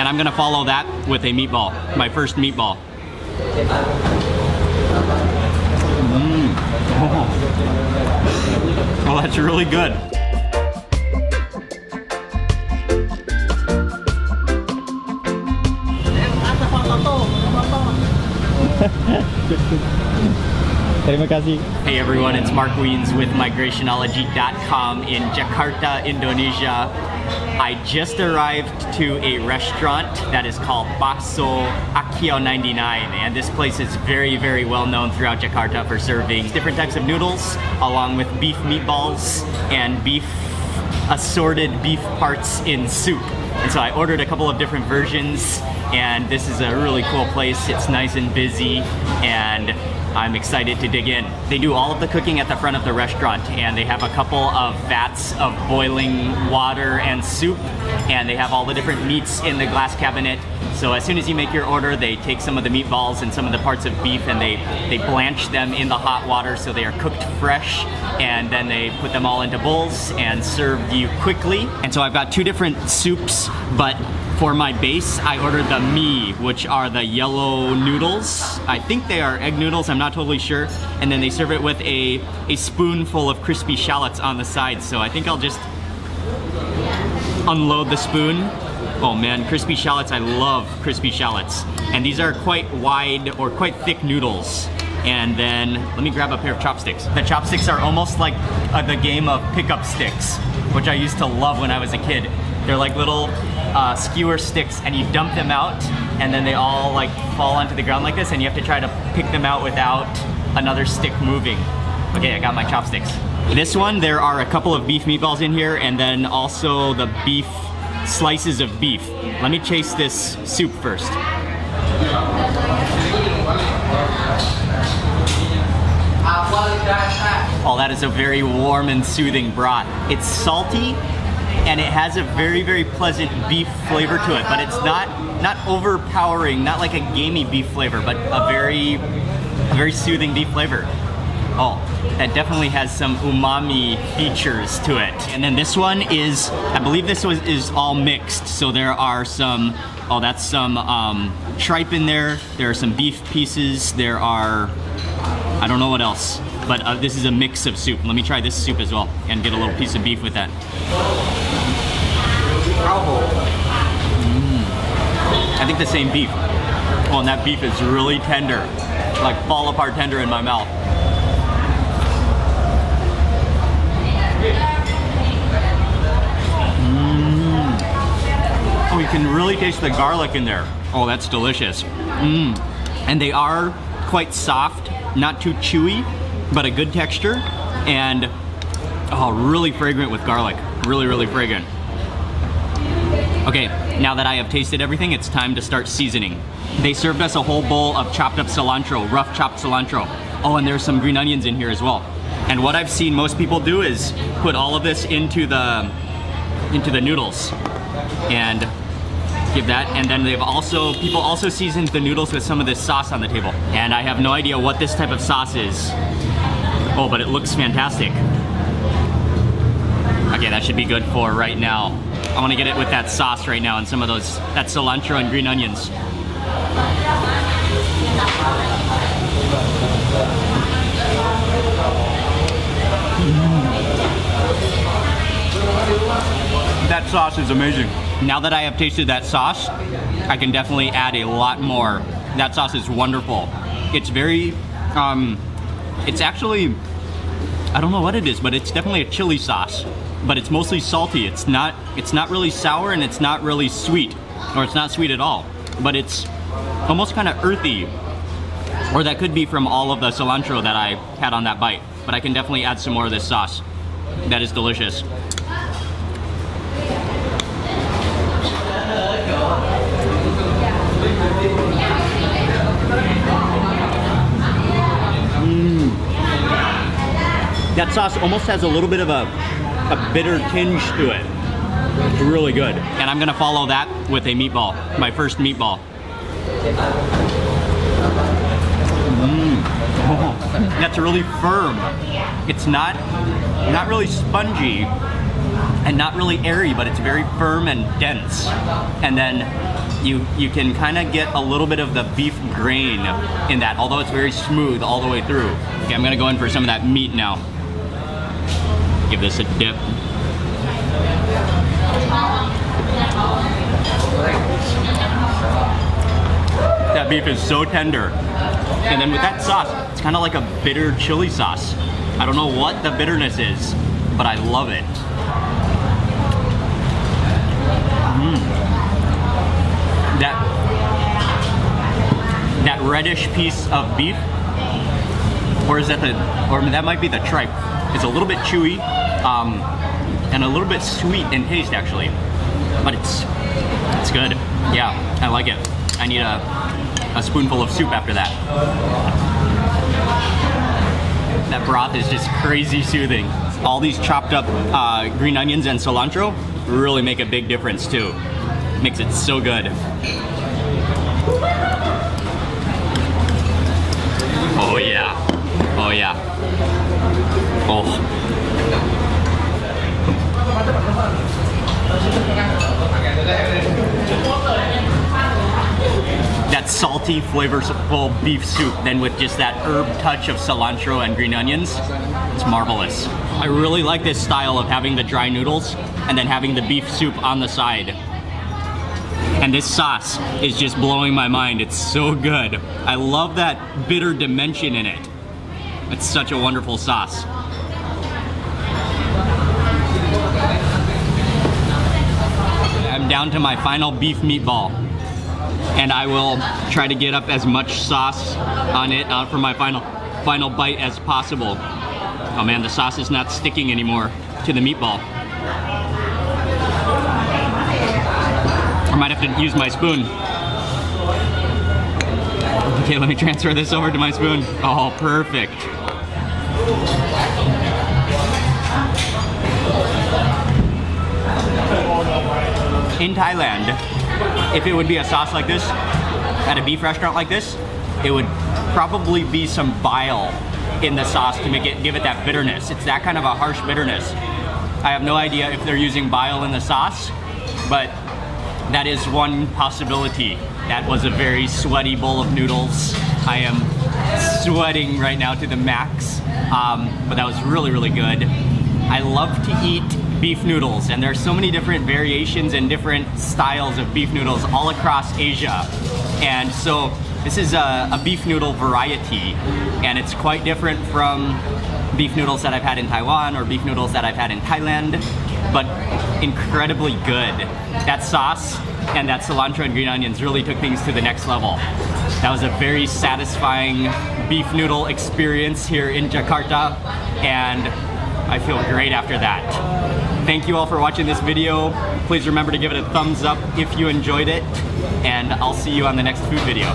And I'm gonna follow that with a meatball, my first meatball. Oh, that's really good. Terima kasih. Hey everyone, it's Mark Wiens with migrationology.com in Jakarta, Indonesia. I just arrived to a restaurant that is called Bakso Akiaw 99, and this place is very, very well known throughout Jakarta for serving different types of noodles, along with beef meatballs and assorted beef parts in soup. And so I ordered a couple of different versions, and this is a really cool place. It's nice and busy, and I'm excited to dig in. They do all of the cooking at the front of the restaurant, and they have a couple of vats of boiling water and soup, and they have all the different meats in the glass cabinet. So as soon as you make your order, they take some of the meatballs and some of the parts of beef, and they blanch them in the hot water so they are cooked fresh, and then they put them all into bowls and serve you quickly. And so I've got two different soups, but for my base, I ordered the mee, which are the yellow noodles. I think they are egg noodles, I'm not totally sure. And then they serve it with a spoonful of crispy shallots on the side. So I think I'll just unload the spoon. Oh man, crispy shallots, I love crispy shallots. And these are quite wide or quite thick noodles. And then, let me grab a pair of chopsticks. The chopsticks are almost like the game of pickup sticks, which I used to love when I was a kid. They're like little skewer sticks, and you dump them out, and then they all like fall onto the ground like this, and you have to try to pick them out without another stick moving. Okay, I got my chopsticks. This one, there are a couple of beef meatballs in here, and then also the beef slices of beef. Let me taste this soup first. Oh, that is a very warm and soothing broth. It's salty, and it has a very, very pleasant beef flavor to it, but it's not overpowering, not like a gamey beef flavor, but a very soothing beef flavor. Oh, that definitely has some umami features to it. And then this one is, I believe this is all mixed. So there are some, oh, that's some tripe in there. There are some beef pieces. There are, I don't know what else, but this is a mix of soup. Let me try this soup as well and get a little piece of beef with that. I think the same beef. Oh, and that beef is really tender, like fall apart tender in my mouth. Oh, you can really taste the garlic in there. Oh, that's delicious. And they are quite soft, not too chewy, but a good texture, and oh, really fragrant with garlic. Really, really fragrant. Okay, now that I have tasted everything, it's time to start seasoning. They served us a whole bowl of chopped up cilantro, rough chopped cilantro. Oh, and there's some green onions in here as well. And what I've seen most people do is put all of this into the noodles and give that. And then people also seasoned the noodles with some of this sauce on the table. And I have no idea what this type of sauce is. Oh, but it looks fantastic. Okay, that should be good for right now. I want to get it with that sauce right now and some of that cilantro and green onions. That sauce is amazing. Now that I have tasted that sauce, I can definitely add a lot more. That sauce is wonderful. It's very, it's actually, I don't know what it is, but it's definitely a chili sauce. But it's mostly salty. It's not really sour, and it's not really sweet, or it's not sweet at all. But it's almost kind of earthy, or that could be from all of the cilantro that I had on that bite. But I can definitely add some more of this sauce. That is delicious. That sauce almost has a little bit of a bitter tinge to it. It's really good. And I'm gonna follow that with a meatball, my first meatball. Oh, that's really firm. It's not really spongy, and not really airy, but it's very firm and dense. And then you can kind of get a little bit of the beef grain in that, although it's very smooth all the way through. Okay, I'm gonna go in for some of that meat now. Give this a dip. That beef is so tender. And then with that sauce, it's kind of like a bitter chili sauce. I don't know what the bitterness is, but I love it. That reddish piece of beef, or is that or that might be the tripe. It's a little bit chewy, and a little bit sweet in taste actually, but it's good. Yeah, I like it. I need a spoonful of soup after that. That broth is just crazy soothing. All these chopped up green onions and cilantro really make a big difference too. Makes it so good. Oh yeah. Oh yeah. Oh. That salty, flavorful beef soup, then with just that herb touch of cilantro and green onions, it's marvelous. I really like this style of having the dry noodles and then having the beef soup on the side. And this sauce is just blowing my mind. It's so good. I love that bitter dimension in it. It's such a wonderful sauce. I'm down to my final beef meatball, and I will try to get up as much sauce on it for my final bite as possible. Oh man, the sauce is not sticking anymore to the meatball. I might have to use my spoon. Okay, let me transfer this over to my spoon. Oh, perfect. In Thailand, if it would be a sauce like this, at a beef restaurant like this, it would probably be some bile in the sauce to give it that bitterness. It's that kind of a harsh bitterness. I have no idea if they're using bile in the sauce, but that is one possibility. That was a very sweaty bowl of noodles. I am sweating right now to the max, but that was really, really good. I love to eat beef noodles, and there's so many different variations and different styles of beef noodles all across Asia. And so this is a beef noodle variety, and it's quite different from beef noodles that I've had in Taiwan or beef noodles that I've had in Thailand, but incredibly good. That sauce and that cilantro and green onions really took things to the next level. That was a very satisfying beef noodle experience here in Jakarta, and I feel great after that. Thank you all for watching this video. Please remember to give it a thumbs up if you enjoyed it, and I'll see you on the next food video.